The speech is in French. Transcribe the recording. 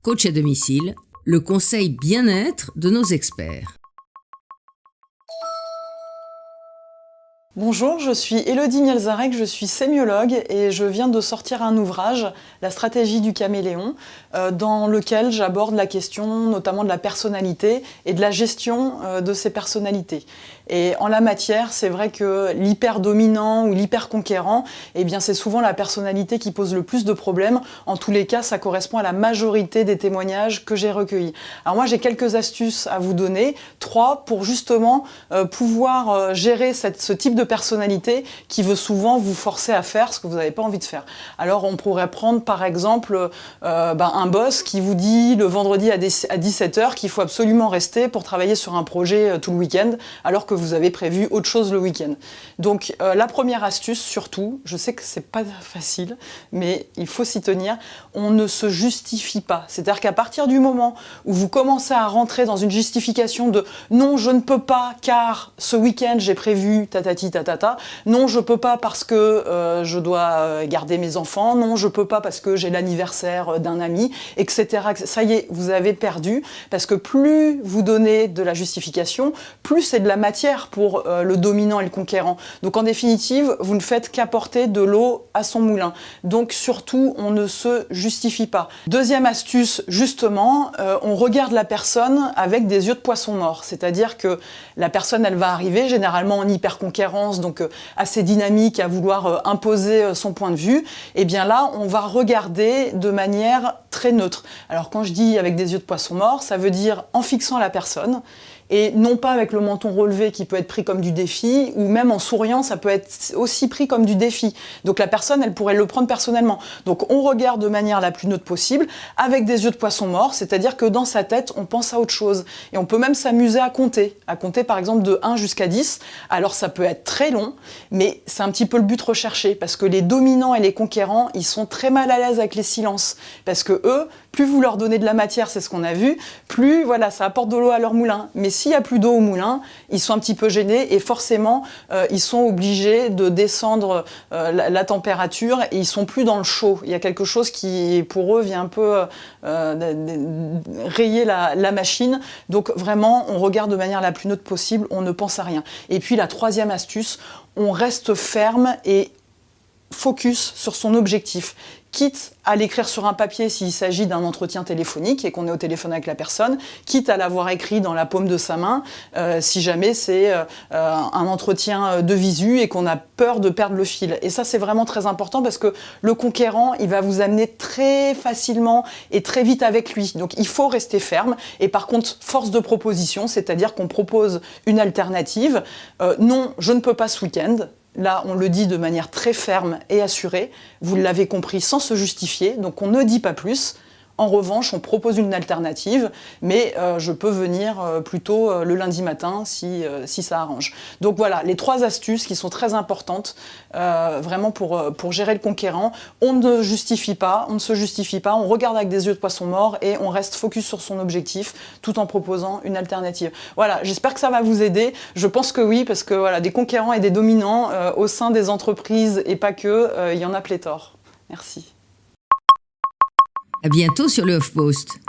Coach à domicile, le conseil bien-être de nos experts. Bonjour, je suis Élodie Mielzarek, je suis sémiologue et je viens de sortir un ouvrage, La stratégie du caméléon, dans lequel j'aborde la question notamment de la personnalité et de la gestion de ces personnalités. Et en la matière, c'est vrai que l'hyper-dominant ou l'hyper-conquérant, eh bien c'est souvent la personnalité qui pose le plus de problèmes. En tous les cas, ça correspond à la majorité des témoignages que j'ai recueillis. Alors moi, j'ai quelques astuces à vous donner, 3 pour justement pouvoir gérer ce type de personnalité qui veut souvent vous forcer à faire ce que vous n'avez pas envie de faire. Alors on pourrait prendre par exemple un boss qui vous dit le vendredi à 17h qu'il faut absolument rester pour travailler sur un projet tout le week-end, alors que vous avez prévu autre chose le week-end. Donc la première astuce surtout, je sais que c'est pas facile, mais il faut s'y tenir, on ne se justifie pas. C'est-à-dire qu'à partir du moment où vous commencez à rentrer dans une justification de non, je ne peux pas car ce week-end j'ai prévu tatati tatata, non, je peux pas parce que je dois garder mes enfants, non, je peux pas parce que j'ai l'anniversaire d'un ami, etc. Ça y est, vous avez perdu, parce que plus vous donnez de la justification, plus c'est de la matière pour le dominant et le conquérant. Donc en définitive, vous ne faites qu'apporter de l'eau à son moulin. Donc surtout, on ne se justifie pas. Deuxième astuce, justement, on regarde la personne avec des yeux de poisson mort. C'est-à-dire que la personne, elle va arriver généralement en hyper-conquérance, donc assez dynamique, à vouloir imposer son point de vue. Et bien là, on va regarder de manière très neutre. Alors quand je dis avec des yeux de poisson mort, ça veut dire en fixant la personne, et non pas avec le menton relevé qui peut être pris comme du défi, ou même en souriant, ça peut être aussi pris comme du défi. Donc la personne, elle pourrait le prendre personnellement. Donc on regarde de manière la plus neutre possible, avec des yeux de poisson mort, c'est-à-dire que dans sa tête, on pense à autre chose. Et on peut même s'amuser à compter par exemple de 1 jusqu'à 10. Alors ça peut être très long, mais c'est un petit peu le but recherché, parce que les dominants et les conquérants, ils sont très mal à l'aise avec les silences, parce que eux, plus vous leur donnez de la matière, c'est ce qu'on a vu, plus voilà, ça apporte de l'eau à leur moulin. Mais s'il n'y a plus d'eau au moulin, ils sont un petit peu gênés et forcément, ils sont obligés de descendre la température et ils sont plus dans le chaud. Il y a quelque chose qui, pour eux, vient un peu rayer la machine. Donc vraiment, on regarde de manière la plus neutre possible, on ne pense à rien. Et puis la troisième astuce, on reste ferme et focus sur son objectif, quitte à l'écrire sur un papier s'il s'agit d'un entretien téléphonique et qu'on est au téléphone avec la personne, quitte à l'avoir écrit dans la paume de sa main si jamais c'est un entretien de visu et qu'on a peur de perdre le fil. Et ça, c'est vraiment très important parce que le conquérant, il va vous amener très facilement et très vite avec lui. Donc il faut rester ferme et par contre, force de proposition, c'est-à-dire qu'on propose une alternative. Non, je ne peux pas ce week-end. Là, on le dit de manière très ferme et assurée. Vous l'avez compris, sans se justifier. Donc, on ne dit pas plus. En revanche, on propose une alternative, mais je peux venir plutôt le lundi matin si ça arrange. Donc voilà, les 3 astuces qui sont très importantes vraiment pour gérer le conquérant. On ne justifie pas, on ne se justifie pas, on regarde avec des yeux de poisson mort et on reste focus sur son objectif tout en proposant une alternative. Voilà, j'espère que ça va vous aider. Je pense que oui, parce que voilà, des conquérants et des dominants au sein des entreprises et pas que, il y en a pléthore. Merci. À bientôt sur le HuffPost.